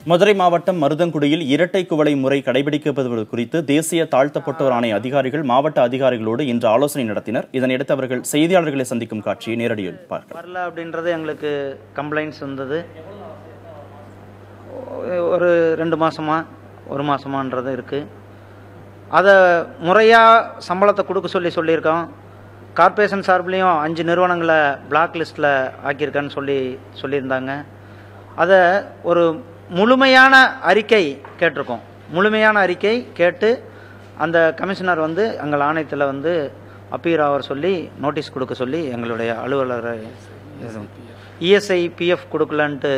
மதுரை மாவட்டம் மருதங்குடியில் இரட்டை குவளை முறை கடைபிடிக்கப்படுவது குறித்து தேசிய தாழ்த்தப்பட்டோர் ஆணைய அதிகாரிகள் மாவட்ட அதிகாரிகளோடு இன்று ஆலோசனை நடத்தினர். இதனையடுத்து அவர்கள் செய்தியாளர்களை சந்திக்கும் காட்சியை நேரடியில் வரல அப்படின்றது எங்களுக்கு கம்ப்ளைண்ட்ஸ் வந்தது. ஒரு 2 மாசமா 1 மாசமான்றது இருக்குது. அதை முறையாக சம்பளத்தை கொடுக்க சொல்லியிருக்கோம். கார்ப்பரேஷன் சார்பிலையும் 5 நிறுவனங்களை பிளாக் லிஸ்ட்டில் ஆக்கியிருக்கான்னு சொல்லியிருந்தாங்க. அதை ஒரு முழுமையான அறிக்கை கேட்டிருக்கோம். முழுமையான அறிக்கை கேட்டு அந்த கமிஷனர் எங்கள் ஆணையத்தில் அப்பீர் ஆவர் சொல்லி நோட்டீஸ் கொடுக்க சொல்லி எங்களுடைய அலுவலரை இஎஸ்ஐ பிஎஃப் கொடுக்கலன்ட்டு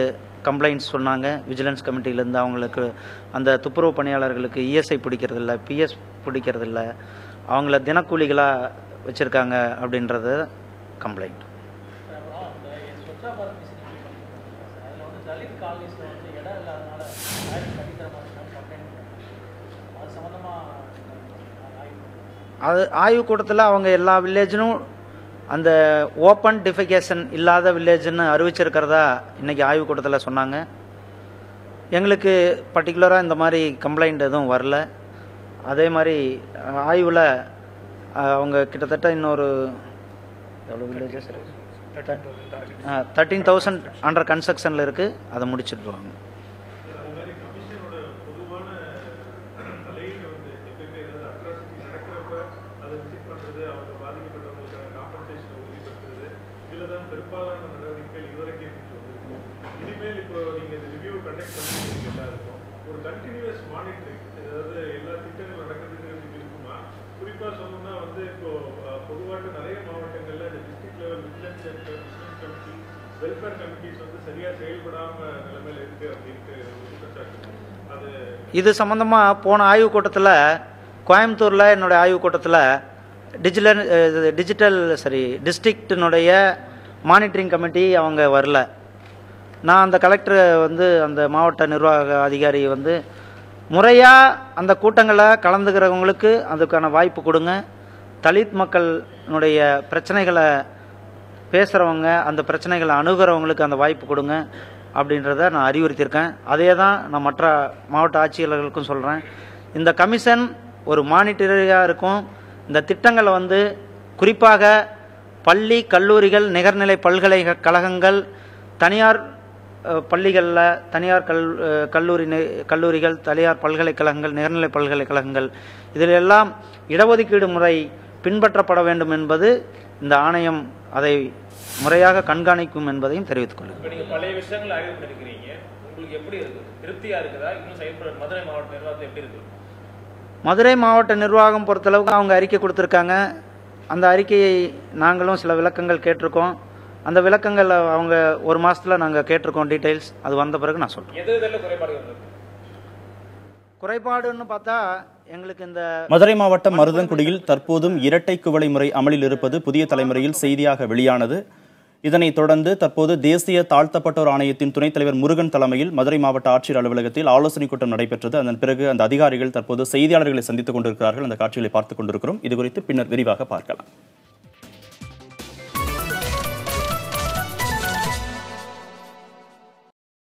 கம்ப்ளைண்ட்ஸ் சொன்னாங்க. விஜிலன்ஸ் கமிட்டியிலேருந்து அவங்களுக்கு அந்த துப்புரவு பணியாளர்களுக்கு இஎஸ்ஐ பிடிக்கிறதில்ல, பிஎஸ் பிடிக்கிறதில்ல, அவங்கள தினக்கூலிகளாக வச்சுருக்காங்க அப்படின்றது கம்ப்ளைண்ட். அது ஆய்வு கூட்டத்தில் அவங்க எல்லா வில்லேஜிலும் அந்த ஓப்பன் டிஃபிகேஷன் இல்லாத வில்லேஜ்னு அறிவிச்சிருக்கிறதா இன்றைக்கி ஆய்வு கூட்டத்தில் சொன்னாங்க. எங்களுக்கு பர்டிகுலராக இந்த மாதிரி கம்ப்ளைண்ட் எதுவும் வரல. அதே மாதிரி ஆய்வில் அவங்க கிட்டத்தட்ட இன்னொரு எவ்வளோ வில்லேஜஸ் 13,000 அண்டர் கன்ஸ்ட்ரக்ஷனில் இருக்குது. அதை முடிச்சுடுவாங்க. இது சம்பந்தமாக போன ஆய்வு கூட்டத்தில் கோயம்புத்தூரில் என்னுடைய ஆய்வு கூட்டத்தில் டிஸ்ட்ரிக்டினுடைய மானிட்டரிங் கமிட்டி அவங்க வரல. நான் அந்த கலெக்டரை அந்த மாவட்ட நிர்வாக அதிகாரி முறையாக அந்த கூட்டங்களை கலந்துக்கிறவங்களுக்கு அதுக்கான வாய்ப்பு கொடுங்க. தலித் மக்களுடைய பிரச்சனைகளை பேசுகிறவங்க, அந்த பிரச்சனைகளை அணுகிறவங்களுக்கு அந்த வாய்ப்பு கொடுங்க அப்படின்றத நான் அறிவுறுத்தியிருக்கேன். அதே தான் நான் மற்ற மாவட்ட ஆட்சியாளர்களுக்கும் சொல்கிறேன். இந்த கமிஷன் ஒரு மானிட்டரியாக இருக்கும். இந்த திட்டங்களை குறிப்பாக பள்ளி, கல்லூரிகள், நிகர்நிலை பல்கலைக்கழகங்கள், தனியார் பள்ளிகளில் தனியார் கல்லூரிகள், தனியார் பல்கலைக்கழகங்கள், நிகர்நிலை பல்கலைக்கழகங்கள் இதிலெல்லாம் இடஒதுக்கீடு முறை பின்பற்றப்பட வேண்டும் என்பது இந்த ஆணையம் அதை முறையாக கண்காணிக்கும் என்பதையும் தெரிவித்துக் கொள்ளுங்கள். பழைய விஷயங்கள் ஆய்வு பண்ணிருக்கீங்க, உங்களுக்கு எப்படி இருக்கு? திருப்தியா இருக்குதா? இன்னும் செயல்பட மதுரை மாவட்ட நிர்வாகத்தை எப்படி இருக்கு? மதுரை மாவட்ட நிர்வாகம் பொறுத்தளவுக்கு அவங்க அறிக்கை கொடுத்துருக்காங்க. அந்த அறிக்கையை நாங்களும் சில விளக்கங்கள் கேட்டிருக்கோம். அந்த விளக்கங்கள் அவங்க 1 மாசத்துல நாங்கள் கேட்டிருக்கோம் டீட்டெயில்ஸ். அது வந்த பிறகு நான் சொல்றேன். குறைபாடுன்னு பார்த்தா எங்களுக்கு இந்த மதுரை மாவட்டம் மருதங்குடியில் தற்போதும் இரட்டை குவளை முறை அமலில் இருப்பது புதிய தலைமுறையில் செய்தியாக வெளியானது. இதனைத் தொடர்ந்து தற்போது தேசிய தாழ்த்தப்பட்டோர் ஆணையத்தின் துணைத் தலைவர் முருகன் தலைமையில் மதுரை மாவட்ட ஆட்சியர் அலுவலகத்தில் ஆலோசனை கூட்டம் நடைபெற்றது. அதன் பிறகு அந்த அதிகாரிகள் தற்போது செய்தியாளர்களை சந்தித்துக் கொண்டிருக்கிறார்கள். அந்த காட்சிகளை பார்த்துக் கொண்டிருக்கிறோம். இதுகுறித்து பின்னர் விரிவாக பார்க்கலாம்.